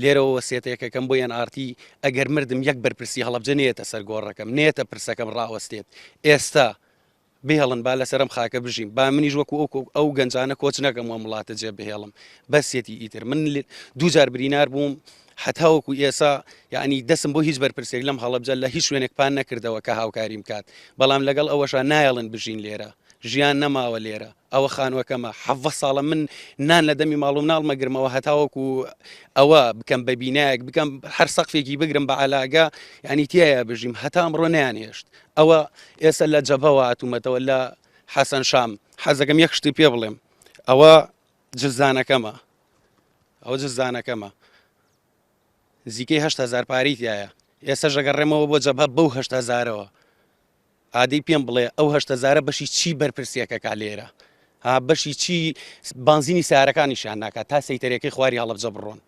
لێرەوە وەسیەتێکەکەم بۆ NRT ئەگەر مردم یەک بەرپرسی هەڵەبجە نێتە سەر گۆڕەکەم نێتە پرسەکەم ڕاوەستێت ئێستا بهێڵن با لەسەرم خاکە بژیم با منیش وەکو ئەو گەنجانە کۆچ نەکەم وە وڵاتە جێ بهێڵم بەسێتی ئیتر من دووجار برینار بووم حتاوەکو ئێسا یعنی دەسم بۆ هیچ بەرپرسێک لەم هەڵەبجە لە هیچ شوێنێکپان نەکردەوە کە هاوکاریم کات بەڵام لەگەڵ ئەوەشە نایەڵن بژین لێرە ژیان نەماوە لێرە ئەوە خانوەکەمە حەڤە ساڵە من نان لە دەمی ماڵ و ناڵمەگرمەوە هەتاوەکو ئەوە بکەم بە بینایەک بکەم هەر سەقفێکی بگرم بە عەلاگە ینی تایە بژیم هەتا ئەمڕۆ نەیانهێشت ئەوە ئێستا لە جەبهەوە هاتوومەتەوە لە حەسەن شام حەزەکەم یەک شتی پێ بڵێم ئەوە جزدانەکەمە ئەوە جزدانەکەمە زیکەی 8,000 پاری تایە ئێستا ژەگەڕێمەوە بۆ جەبهە بەو 8,000ەوە ئادەی پێم بڵێ ئەو 8,000 بەشی چی بەرپرسیەکەکە لێرە بەشی چی بانزینی سیارەکانیشان ناکات تا سەیتەرەکەی خواری هەڵەبجە بڕۆن